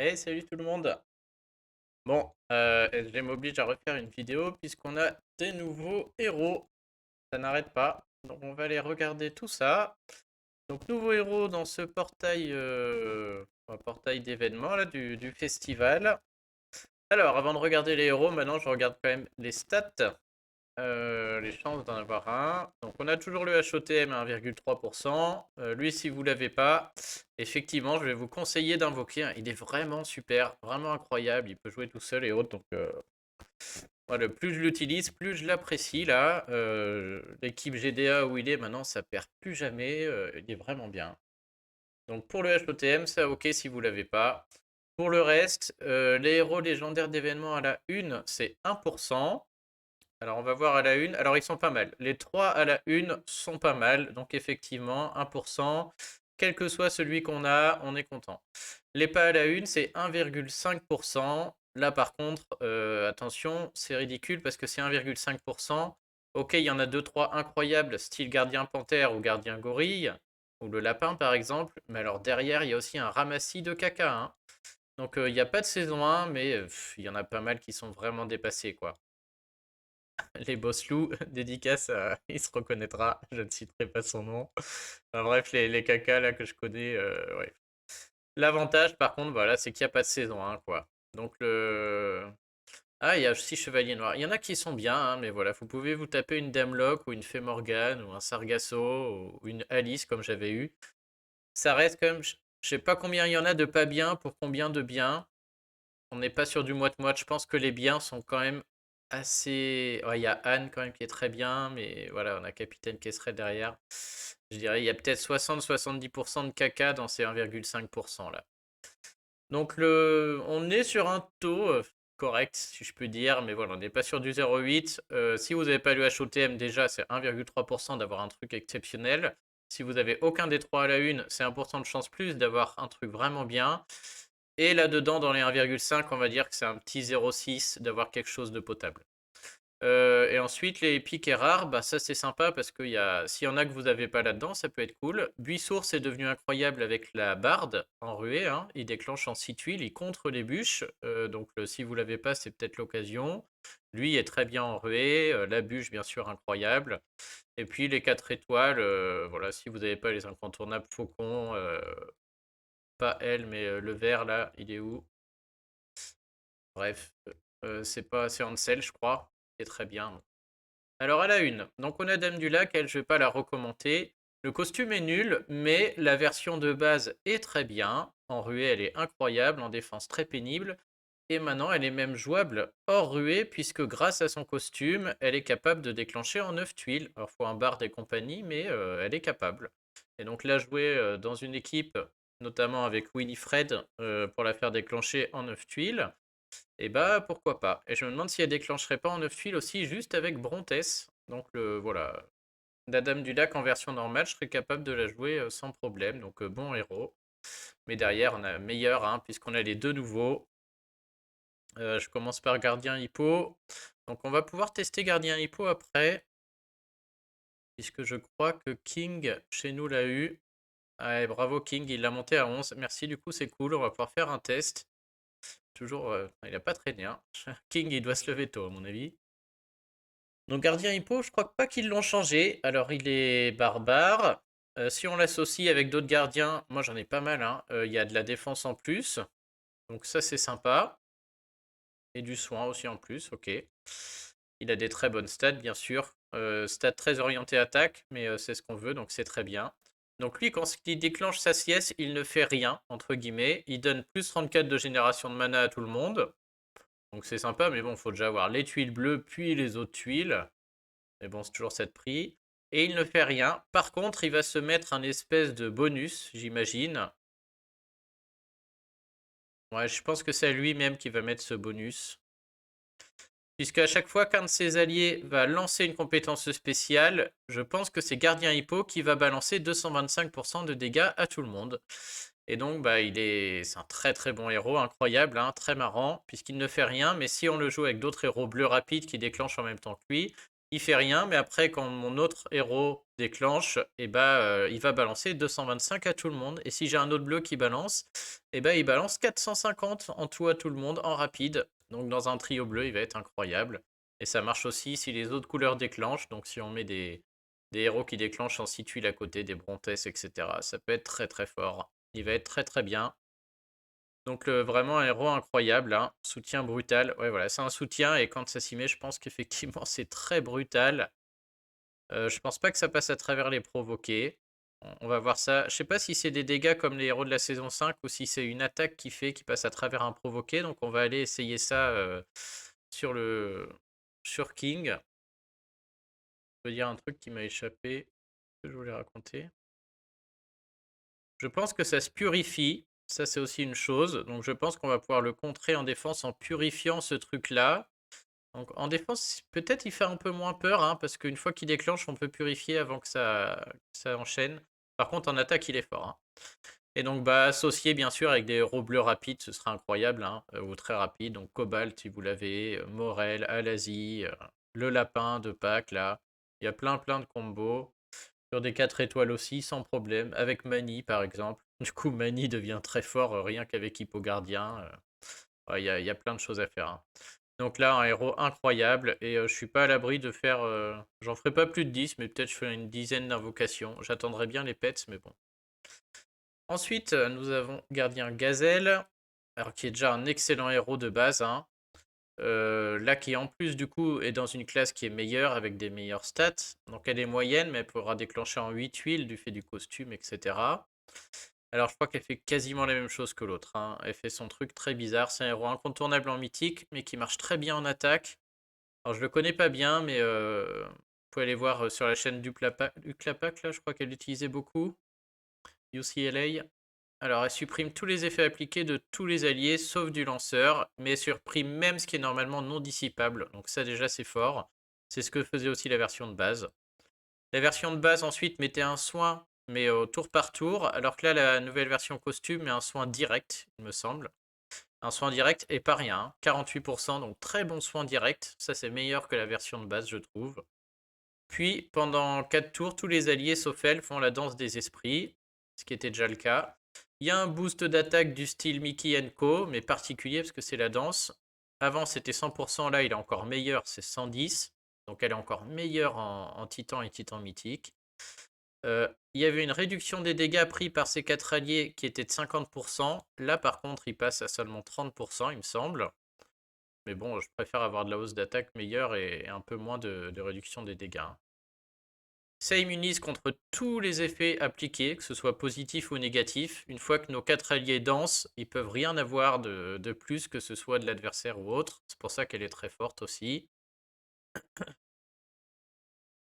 Hey, salut tout le monde. Bon, je m'oblige à refaire une vidéo puisqu'on a des nouveaux héros. Ça n'arrête pas. Donc on va aller regarder tout ça. Donc nouveaux héros dans ce portail, portail d'événements là du festival. Alors avant de regarder les héros, maintenant je regarde quand même les stats. Les chances d'en avoir un. Donc on a toujours le HOTM à 1,3%. Lui, si vous l'avez pas, effectivement, je vais vous conseiller d'invoquer. Il est vraiment super, vraiment incroyable. Il peut jouer tout seul et autres. Donc voilà, plus je l'utilise, plus je l'apprécie là. L'équipe GDA où il est maintenant, ça perd plus jamais. Il est vraiment bien. Donc pour le HOTM, ça ok si vous l'avez pas. Pour le reste, les héros légendaires d'événements à la une, c'est 1%. Alors, on va voir à la une. Alors, ils sont pas mal. Les 3 à la une sont pas mal. Donc, effectivement, 1%. Quel que soit celui qu'on a, on est content. Les pas à la une, c'est 1,5%. Là, par contre, attention, c'est ridicule parce que c'est 1,5%. Ok, il y en a deux trois incroyables, style gardien panthère ou gardien gorille, ou le lapin par exemple. Mais alors derrière, il y a aussi un ramassis de caca, hein. Donc, il n'y a pas de saison 1, mais il y en a pas mal qui sont vraiment dépassés, quoi. Les boss loups, dédicace, il se reconnaîtra, je ne citerai pas son nom. Enfin, bref, les cacas là que je connais, ouais. L'avantage par contre, voilà, c'est qu'il n'y a pas de saison 1, quoi. Donc le... Ah, il y a aussi Chevalier Noir. Il y en a qui sont bien, hein, mais voilà, vous pouvez vous taper une Dame Locke ou une Fée Morgane ou un Sargasso ou une Alice comme j'avais eu. Ça reste quand même, je sais pas combien il y en a de pas bien pour combien de bien. On n'est pas sur du moite-moite. Je pense que les biens sont quand même assez. Ouais, il y a Anne quand même qui est très bien, mais voilà, on a Capitaine Kesseret derrière. Je dirais, il y a peut-être 60-70% de caca dans ces 1,5% là. Donc on est sur un taux correct, si je peux dire, mais voilà, on n'est pas sur du 0,8. Si vous n'avez pas le HOTM, déjà, c'est 1,3% d'avoir un truc exceptionnel. Si vous avez aucun des trois à la une, c'est 1% de chance plus d'avoir un truc vraiment bien. Et là-dedans, dans les 1,5, on va dire que c'est un petit 0,6 d'avoir quelque chose de potable. Et ensuite, les épiques et rares, bah ça c'est sympa parce que s'il y en a que vous n'avez pas là-dedans, ça peut être cool. Buissource est devenu incroyable avec la barde en ruée, hein. Il déclenche en 6 tuiles, il contre les bûches. Donc si vous l'avez pas, c'est peut-être l'occasion. Lui est très bien en ruée. La bûche, bien sûr, incroyable. Et puis les 4 étoiles, voilà, si vous n'avez pas les incontournables faucons, pas elle, mais le vert là, il est où? Bref, c'est Ansel, je crois, qui est très bien. Alors à la une, donc on a Dame du Lac, elle je vais pas la recommander. Le costume est nul, mais la version de base est très bien. En ruée, elle est incroyable, en défense très pénible. Et maintenant, elle est même jouable hors ruée, puisque grâce à son costume, elle est capable de déclencher en 9 tuiles. Alors, il faut un barde et compagnie, mais elle est capable. Et donc, la jouer dans une équipe, notamment avec Winifred, pour la faire déclencher en 9 tuiles, et bah pourquoi pas. Et je me demande si elle déclencherait pas en 9 tuiles aussi juste avec Brontès. Donc voilà. La Dame du Lac en version normale, je serais capable de la jouer sans problème. Donc bon héros. Mais derrière, on a meilleur, hein, puisqu'on a les deux nouveaux. Je commence par Gardien Hippo. Donc on va pouvoir tester Gardien Hippo après. Puisque je crois que King chez nous l'a eu. Allez, bravo King, il l'a monté à 11. Merci, du coup c'est cool. On va pouvoir faire un test. Toujours, il a pas traîné, hein. King, il doit se lever tôt à mon avis. Donc gardien hippo, je crois pas qu'ils l'ont changé. Alors il est barbare. Si on l'associe avec d'autres gardiens, moi j'en ai pas mal, hein. Il y a de la défense en plus. Donc ça c'est sympa. Et du soin aussi en plus, ok. Il a des très bonnes stats, bien sûr. Stats très orientées attaque, mais c'est ce qu'on veut, donc c'est très bien. Donc lui, quand il déclenche sa sieste, il ne fait rien, entre guillemets. Il donne plus 34 de génération de mana à tout le monde. Donc c'est sympa, mais bon, il faut déjà avoir les tuiles bleues, puis les autres tuiles. Mais bon, c'est toujours cette prix. Et il ne fait rien. Par contre, il va se mettre un espèce de bonus, j'imagine. Ouais, je pense que c'est lui-même qui va mettre ce bonus. Puisque à chaque fois qu'un de ses alliés va lancer une compétence spéciale, je pense que c'est Gardien Hippo qui va balancer 225% de dégâts à tout le monde. Et donc, bah, c'est un très très bon héros, incroyable, hein, très marrant, puisqu'il ne fait rien, mais si on le joue avec d'autres héros bleus rapides qui déclenchent en même temps que lui, il fait rien, mais après, quand mon autre héros déclenche, et bah, il va balancer 225 à tout le monde. Et si j'ai un autre bleu qui balance, et bah, il balance 450 en tout à tout le monde en rapide. Donc dans un trio bleu, il va être incroyable. Et ça marche aussi si les autres couleurs déclenchent. Donc si on met des héros qui déclenchent en six tuiles à côté, des Brontess, etc. Ça peut être très très fort. Il va être très très bien. Donc vraiment un héros incroyable, hein. Soutien brutal. Ouais, voilà, c'est un soutien et quand ça s'y met, je pense qu'effectivement c'est très brutal. Je pense pas que ça passe à travers les provoqués. On va voir ça. Je sais pas si c'est des dégâts comme les héros de la saison 5 ou si c'est une attaque qui passe à travers un provoqué. Donc on va aller essayer ça sur le sur King. Je veux dire un truc qui m'a échappé que je voulais raconter. Je pense que ça se purifie. Ça, c'est aussi une chose. Donc, je pense qu'on va pouvoir le contrer en défense en purifiant ce truc-là. Donc, en défense, peut-être il fait un peu moins peur, hein, parce qu'une fois qu'il déclenche, on peut purifier avant que ça enchaîne. Par contre, en attaque, il est fort, hein. Et donc, bah, associé bien sûr avec des héros bleus rapides, ce serait incroyable, hein, ou très rapide. Donc, Cobalt, si vous l'avez, Morel, Alazi, le lapin de Pâques, là. Il y a plein, plein de combos. Sur des 4 étoiles aussi, sans problème. Avec Mani, par exemple. Du coup, Mani devient très fort rien qu'avec Hippogardien. Ouais, il y a plein de choses à faire, hein. Donc là, un héros incroyable. Et je suis pas à l'abri de faire. J'en ferai pas plus de 10, mais peut-être je ferai une dizaine d'invocations. J'attendrai bien les pets, mais bon. Ensuite, nous avons Gardien Gazelle. Alors, qui est déjà un excellent héros de base, hein. Là, qui en plus, du coup, est dans une classe qui est meilleure avec des meilleures stats. Donc, elle est moyenne, mais elle pourra déclencher en 8 huiles du fait du costume, etc. Alors, je crois qu'elle fait quasiment la même chose que l'autre, hein. Elle fait son truc très bizarre. C'est un héros incontournable en mythique, mais qui marche très bien en attaque. Alors, je le connais pas bien, mais vous pouvez aller voir sur la chaîne du Clapac, là, je crois qu'elle l'utilisait beaucoup. UCLA. Alors, elle supprime tous les effets appliqués de tous les alliés, sauf du lanceur, mais elle supprime même ce qui est normalement non dissipable. Donc ça déjà c'est fort. C'est ce que faisait aussi la version de base. La version de base ensuite mettait un soin, mais au tour par tour, alors que là la nouvelle version costume met un soin direct, il me semble. Un soin direct et pas rien, hein. 48%, donc très bon soin direct. Ça c'est meilleur que la version de base je trouve. Puis pendant 4 tours, tous les alliés sauf elle font la danse des esprits, ce qui était déjà le cas. Il y a un boost d'attaque du style Mickey Co, mais particulier parce que c'est la danse. Avant c'était 100%, là il est encore meilleur, c'est 110. Donc elle est encore meilleure en titan et titan mythique. Il y avait une réduction des dégâts pris par ces 4 alliés qui était de 50%. Là par contre il passe à seulement 30% il me semble. Mais bon, je préfère avoir de la hausse d'attaque meilleure et un peu moins de réduction des dégâts, hein. Ça immunise contre tous les effets appliqués, que ce soit positif ou négatif. Une fois que nos 4 alliés dansent, ils peuvent rien avoir de plus, que ce soit de l'adversaire ou autre. C'est pour ça qu'elle est très forte aussi.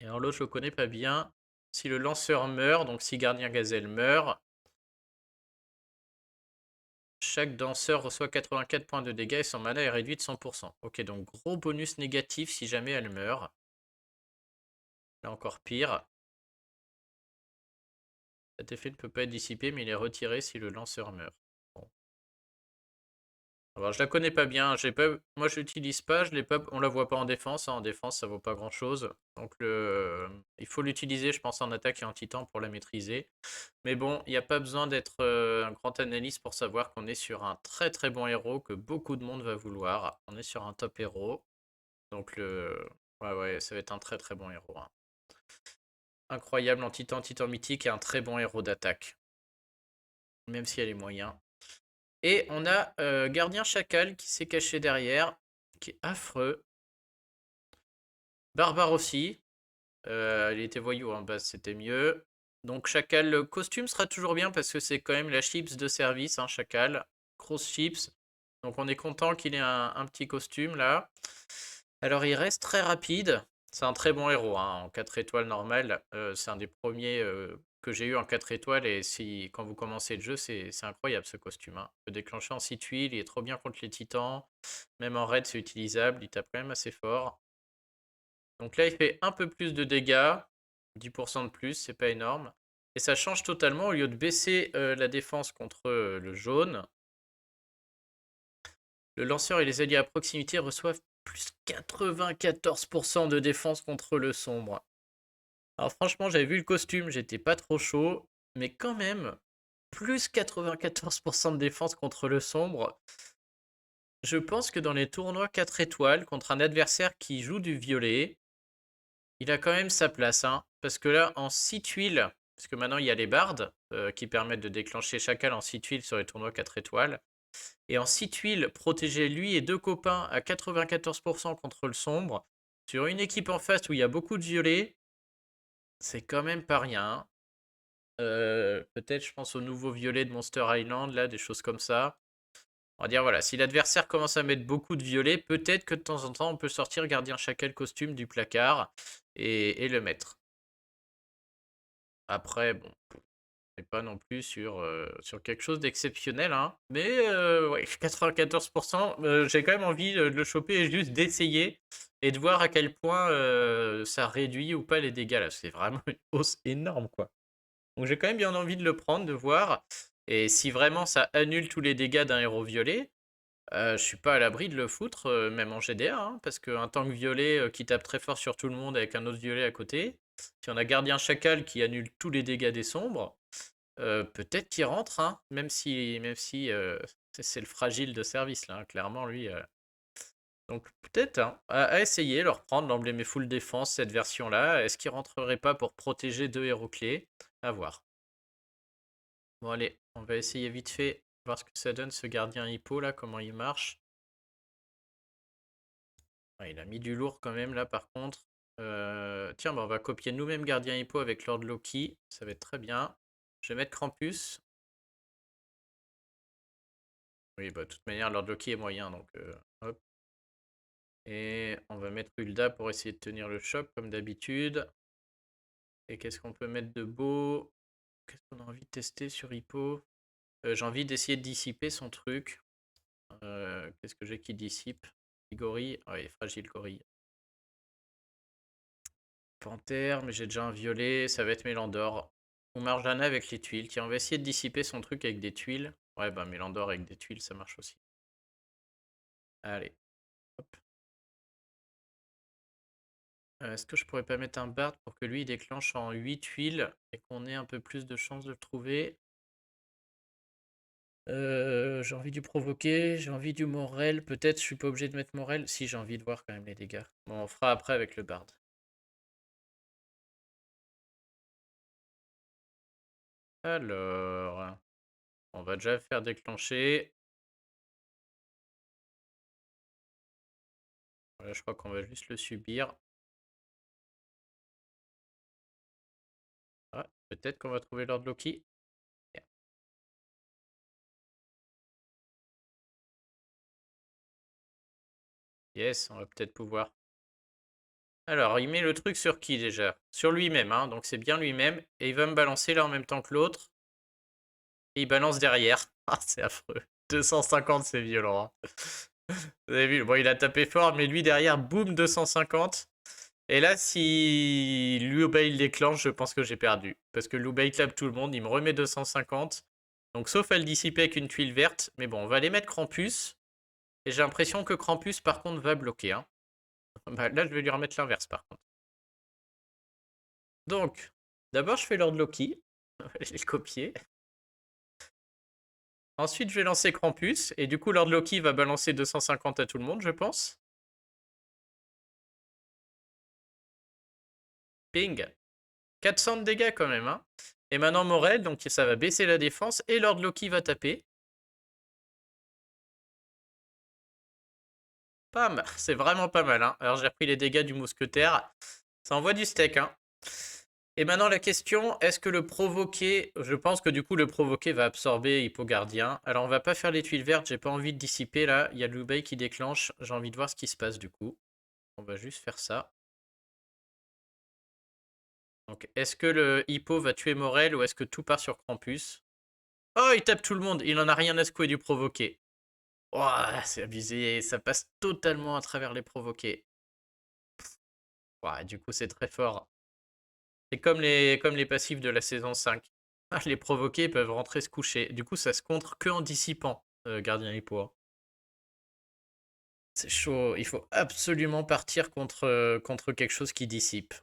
Et alors l'autre, je le connais pas bien. Si le lanceur meurt, donc si Gardien Gazelle meurt, chaque danseur reçoit 84 points de dégâts et son mana est réduit de 100%. Ok, donc gros bonus négatif si jamais elle meurt. Là encore pire. Cet effet ne peut pas être dissipé, mais il est retiré si le lanceur meurt. Bon. Alors, je la connais pas bien. Moi, je l'utilise pas. Je l'ai pas. On la voit pas en défense, hein. En défense, ça vaut pas grand chose. Donc, il faut l'utiliser, je pense, en attaque et en titan pour la maîtriser. Mais bon, il n'y a pas besoin d'être un grand analyste pour savoir qu'on est sur un très très bon héros que beaucoup de monde va vouloir. On est sur un top héros. Donc, ouais, ouais, ça va être un très très bon héros, hein. Incroyable en titan, titan mythique et un très bon héros d'attaque. Même si elle est moyen. Et on a Gardien Chacal qui s'est caché derrière, qui est affreux. Barbare aussi. Il était voyou en base, c'était mieux. Donc Chacal, le costume sera toujours bien parce que c'est quand même la chips de service, hein, Chacal. Grosse chips. Donc on est content qu'il ait un petit costume là. Alors il reste très rapide. C'est un très bon héros, hein, en 4 étoiles normales. C'est un des premiers que j'ai eu en 4 étoiles. Et si quand vous commencez le jeu, c'est incroyable ce costume, hein. Il peut déclencher en 6 tuiles, il est trop bien contre les titans. Même en raid, c'est utilisable. Il tape quand même assez fort. Donc là, il fait un peu plus de dégâts. 10% de plus, c'est pas énorme. Et ça change totalement. Au lieu de baisser la défense contre le jaune, le lanceur et les alliés à proximité reçoivent Plus 94% de défense contre le sombre. Alors franchement, j'avais vu le costume, j'étais pas trop chaud. Mais quand même, plus 94% de défense contre le sombre. Je pense que dans les tournois 4 étoiles, contre un adversaire qui joue du violet, il a quand même sa place. Hein, parce que là, en 6 tuiles, parce que maintenant il y a les bardes qui permettent de déclencher chacal en 6 tuiles sur les tournois 4 étoiles. Et en 6 tuiles, protéger lui et deux copains à 94% contre le sombre, sur une équipe en face où il y a beaucoup de violets, c'est quand même pas rien. Peut-être, je pense au nouveau violet de Monster Island, là, des choses comme ça. On va dire, voilà, si l'adversaire commence à mettre beaucoup de violets, peut-être que de temps en temps, on peut sortir Gardien Chacal costume du placard et le mettre. Après, bon, c'est pas non plus sur quelque chose d'exceptionnel, hein. Mais ouais, 94%, j'ai quand même envie de le choper et juste d'essayer et de voir à quel point ça réduit ou pas les dégâts là. C'est vraiment une hausse énorme, quoi. Donc j'ai quand même bien envie de le prendre, de voir. Et si vraiment ça annule tous les dégâts d'un héros violet, je suis pas à l'abri de le foutre, même en GDA, hein, parce qu'un tank violet qui tape très fort sur tout le monde avec un autre violet à côté, si on a Gardien Chacal qui annule tous les dégâts des sombres, peut-être qu'il rentre, hein, même si c'est le fragile de service, là, hein, clairement, lui. Donc peut-être hein, à essayer, leur prendre l'emblémé full défense, cette version-là. Est-ce qu'il rentrerait pas pour protéger deux héros clés? À voir. Bon allez, on va essayer vite fait, voir ce que ça donne ce gardien hippo là, comment il marche. Il a mis du lourd quand même là par contre. Tiens, bah, on va copier nous-mêmes gardien hippo avec Lord Loki, ça va être très bien. Je vais mettre Krampus. Oui, bah de toute manière, Lord Loki est moyen, donc hop. Et on va mettre Hulda pour essayer de tenir le choc comme d'habitude. Et qu'est-ce qu'on peut mettre de beau? Qu'est-ce qu'on a envie de tester sur Hippo? J'ai envie d'essayer de dissiper son truc. Qu'est-ce que j'ai qui dissipe? Gorille. Ah oui, fragile gorille. Panthère, mais j'ai déjà un violet, ça va être Mélandor. Ou Marjana avec les tuiles. Tiens, on va essayer de dissiper son truc avec des tuiles. Ouais, bah Mélandor avec des tuiles, ça marche aussi. Allez, hop. Est-ce que je pourrais pas mettre un Bard pour que lui il déclenche en 8 tuiles et qu'on ait un peu plus de chance de le trouver? J'ai envie du provoquer, j'ai envie du Morel. Peut-être je suis pas obligé de mettre Morel. Si, j'ai envie de voir quand même les dégâts. Bon, on fera après avec le Bard. Alors, on va déjà faire déclencher. Voilà, je crois qu'on va juste le subir. Ah, peut-être qu'on va trouver Lord Loki. Yes, on va peut-être pouvoir. Alors, il met le truc sur qui déjà? Sur lui-même, hein, donc c'est bien lui-même. Et il va me balancer là en même temps que l'autre. Et il balance derrière. Ah, c'est affreux. 250, c'est violent. Hein. Vous avez vu? Bon, il a tapé fort, mais lui derrière, boum, 250. Et là, si Liu Bei le déclenche, je pense que j'ai perdu. Parce que Liu Bei clap tout le monde, il me remet 250. Donc, sauf à le dissiper avec une tuile verte. Mais bon, on va aller mettre Krampus. Et j'ai l'impression que Krampus, par contre, va bloquer. Hein. Bah, là, je vais lui remettre l'inverse, par contre. Donc, d'abord, je fais Lord Loki. Je vais le copier. Ensuite, je vais lancer Krampus. Et du coup, Lord Loki va balancer 250 à tout le monde, je pense. Ping. 400 de dégâts quand même. Hein. Et maintenant, Morel, donc ça va baisser la défense. Et Lord Loki va taper. Pam, c'est vraiment pas mal. Hein. Alors, j'ai repris les dégâts du mousquetaire. Ça envoie du steak. Hein. Et maintenant, la question, est-ce que le provoquer... Je pense que du coup, le provoquer va absorber Hippo Gardien. Alors, on va pas faire les tuiles vertes. J'ai pas envie de dissiper, là. Il y a Liu Bei qui déclenche. J'ai envie de voir ce qui se passe, du coup. On va juste faire ça. Donc, est-ce que le Hippo va tuer Morel ou est-ce que tout part sur Krampus? Oh, il tape tout le monde. Il en a rien à secouer du provoquer. Oh, c'est abusé. Ça passe totalement à travers les provoqués. Ouais, du coup, c'est très fort. C'est comme les passifs de la saison 5. Les provoqués peuvent rentrer se coucher. Du coup, ça se contre que en dissipant, Gardien Hippo. C'est chaud. Il faut absolument partir contre quelque chose qui dissipe.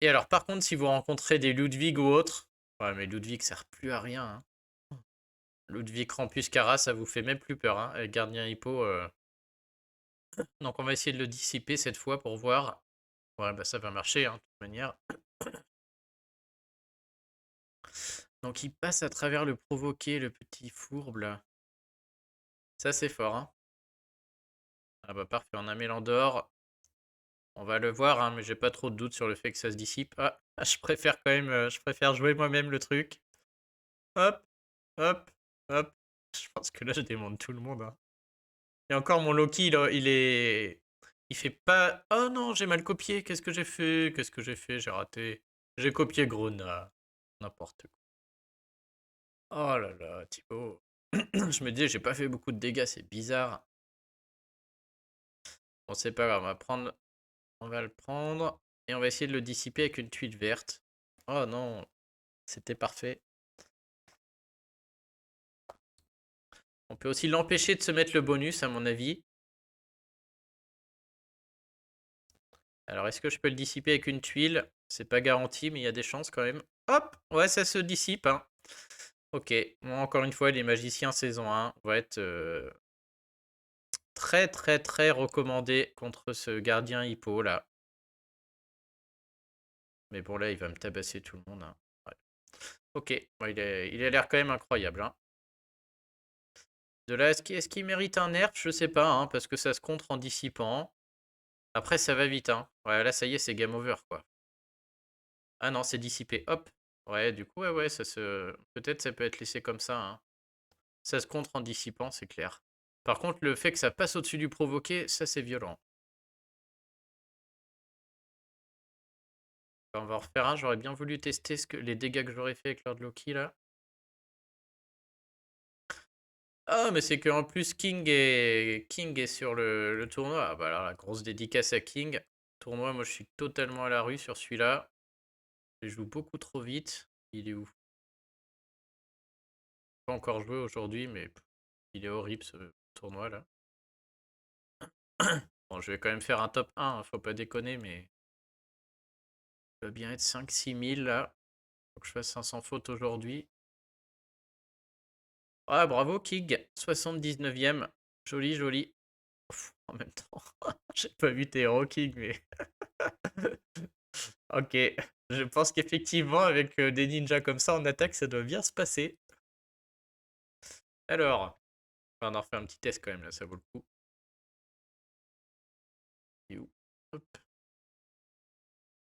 Et alors, par contre, si vous rencontrez des Ludwig ou autres, ouais, mais Ludwig sert plus à rien, hein. Ludwig Rampus Cara, ça vous fait même plus peur, hein. Avec Gardien Hippo. Donc, on va essayer de le dissiper cette fois pour voir. Ouais, bah ça va marcher, hein, de toute manière. Donc, il passe à travers le provoqué, le petit fourbe là. Ça, c'est fort, hein. Ah bah parfait, on a Mélandor. On va le voir, hein, mais j'ai pas trop de doute sur le fait que ça se dissipe. Ah, je préfère quand même, je préfère jouer moi-même le truc. Hop, hop, hop. Je pense que là, je démonte tout le monde, hein. Et encore, mon Loki, il est... Il fait pas... Oh non, j'ai mal copié. Qu'est-ce que j'ai fait? Qu'est-ce que j'ai fait? J'ai raté. J'ai copié Grona. N'importe quoi. Oh là là, Thibaut. Je me dis, j'ai pas fait beaucoup de dégâts, c'est bizarre. Bon, c'est pas grave, on va le prendre. Et on va essayer de le dissiper avec une tuile verte. Oh non, c'était parfait. On peut aussi l'empêcher de se mettre le bonus, à mon avis. Alors, est-ce que je peux le dissiper avec une tuile? C'est pas garanti, mais il y a des chances quand même. Hop! Ouais, ça se dissipe, hein. Ok. Bon, encore une fois, les magiciens saison 1 vont être très, très, très recommandés contre ce gardien hippo, là. Mais bon, là, il va me tabasser tout le monde, hein. Ouais. Ok. Bon, il a l'air quand même incroyable, hein. De là, est-ce qu'il mérite un nerf? Je sais pas, hein, parce que ça se contre en dissipant. Après, ça va vite, hein. Ouais, là, ça y est, c'est game over, quoi. Ah non, c'est dissipé. Hop. Ouais, du coup, ouais, ça se... Peut-être ça peut être laissé comme ça, hein. Ça se contre en dissipant, c'est clair. Par contre, le fait que ça passe au-dessus du provoqué, ça, c'est violent. On va en refaire un. J'aurais bien voulu tester les dégâts que j'aurais fait avec Lord Loki, là. Ah, mais c'est qu'en plus, King est sur le tournoi. Ah, bah alors, la grosse dédicace à King. Tournoi, moi, je suis totalement à la rue sur celui-là. Je joue beaucoup trop vite. Il est où? Pas encore joué aujourd'hui, mais il est horrible ce tournoi là. Bon, je vais quand même faire un top 1, hein, faut pas déconner, mais il va bien être 5-6 000 là. Faut que je fasse 500 fautes aujourd'hui. Ah, bravo King, 79e. Joli, joli. En même temps, j'ai pas vu tes héros King, mais. Ok, je pense qu'effectivement, avec des ninjas comme ça en attaque, ça doit bien se passer. Alors, on va en refaire un petit test quand même là, ça vaut le coup. Et où? Hop.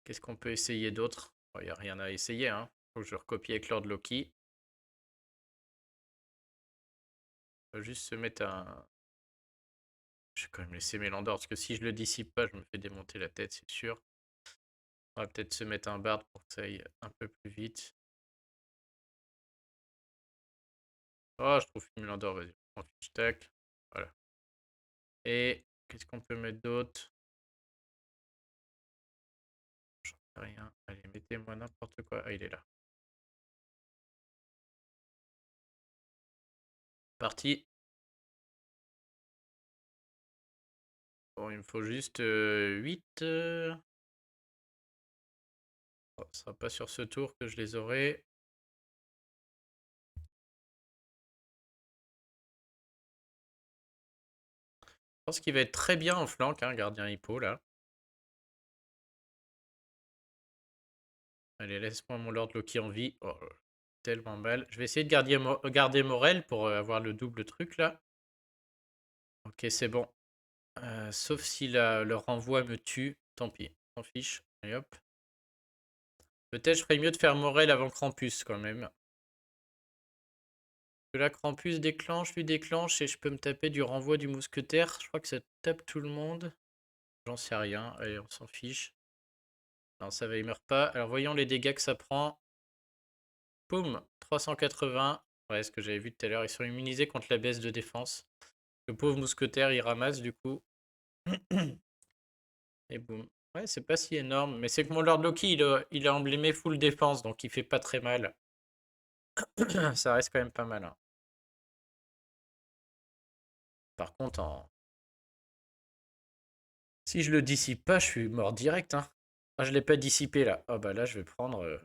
Qu'est-ce qu'on peut essayer d'autre? Il n'y a rien à essayer, hein. Faut que je recopie avec Lord Loki. On va juste se mettre un... Je vais quand même laisser Mélandor, parce que si je le dissipe pas, je me fais démonter la tête, c'est sûr. On va peut-être se mettre un bard pour que ça aille un peu plus vite. Oh, je trouve Mélandor, vas-y. On fiche, tac. Voilà. Et qu'est-ce qu'on peut mettre d'autre? J'en sais rien. Allez, mettez-moi n'importe quoi. Ah, il est là. Parti. Bon, il me faut juste 8. Oh, ce sera pas sur ce tour que je les aurai. Je pense qu'il va être très bien en flanc, hein, gardien hippo, là. Allez, laisse-moi mon Lord Loki en vie. Oh, tellement mal. Je vais essayer de garder Morel pour avoir le double truc, là. Ok, c'est bon. Sauf si le renvoi me tue. Tant pis, s'en fiche. Et hop. Peut-être je ferais mieux de faire Morel avant Krampus, quand même. Que là, Krampus déclenche, lui déclenche, et je peux me taper du renvoi du mousquetaire. Je crois que ça tape tout le monde. J'en sais rien. Allez, on s'en fiche. Non, ça va, il meurt pas. Alors, voyons les dégâts que ça prend. Poum, 380. Ouais, ce que j'avais vu tout à l'heure. Ils sont immunisés contre la baisse de défense. Le pauvre mousquetaire, il ramasse du coup. Et boum. Ouais, c'est pas si énorme. Mais c'est que mon Lord Loki, il a emblémé full défense, donc il fait pas très mal. Ça reste quand même pas mal, hein. Par contre, Si je le dissipe pas, je suis mort direct, hein. Ah, je l'ai pas dissipé là. Ah bah là, je vais prendre.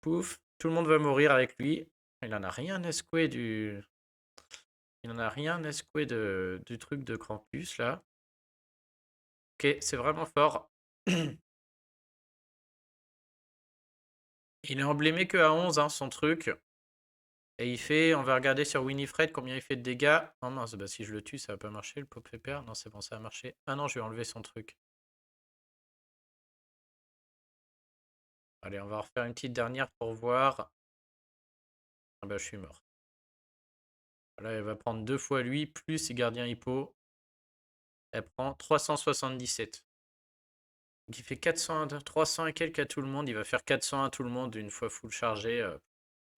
Pouf. Tout le monde va mourir avec lui. Il en a rien à secouer du. Il en a rien à secouer du truc de Krampus là. Ok, c'est vraiment fort. Il est emblémé que à 11, hein, son truc. Et il fait, on va regarder sur Winifred combien il fait de dégâts. Oh mince, bah si je le tue, ça va pas marcher, le Pop Pepper. Non, c'est bon, ça a marché. Ah non, je vais enlever son truc. Allez, on va refaire une petite dernière pour voir. Ah bah je suis mort. Là, elle va prendre 2 fois lui, plus gardien hippo. Elle prend 377. Donc il fait 400, 300 et quelques à tout le monde. Il va faire 400 à tout le monde une fois full chargé.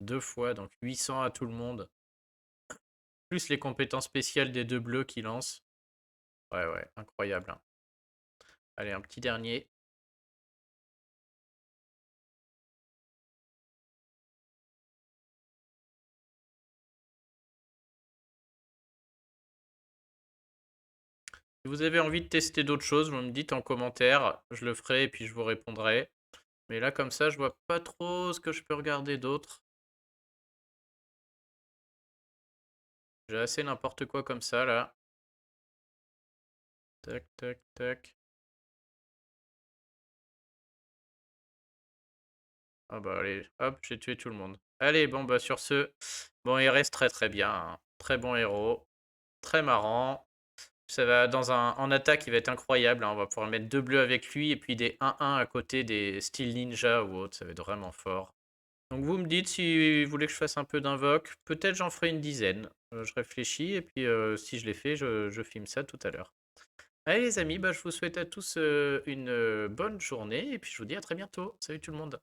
2 fois, donc 800 à tout le monde. Plus les compétences spéciales des 2 bleus qu'il lance. Ouais, ouais, incroyable, hein. Allez, un petit dernier. Si vous avez envie de tester d'autres choses, vous me dites en commentaire. Je le ferai et puis je vous répondrai. Mais là, comme ça, je vois pas trop ce que je peux regarder d'autre. J'ai assez n'importe quoi comme ça, là. Tac, tac, tac. Ah bah allez, hop, j'ai tué tout le monde. Allez, bon bah sur ce, bon il reste très très bien, hein. Très bon héros, très marrant. Ça va dans en attaque, il va être incroyable, hein. On va pouvoir mettre 2 bleus avec lui et puis des 1-1 à côté des style ninja ou autre, ça va être vraiment fort. Donc vous me dites si vous voulez que je fasse un peu d'invoque, peut-être j'en ferai une dizaine. Je réfléchis et puis si je l'ai fait, je filme ça tout à l'heure. Allez les amis, bah, je vous souhaite à tous une bonne journée et puis je vous dis à très bientôt. Salut tout le monde.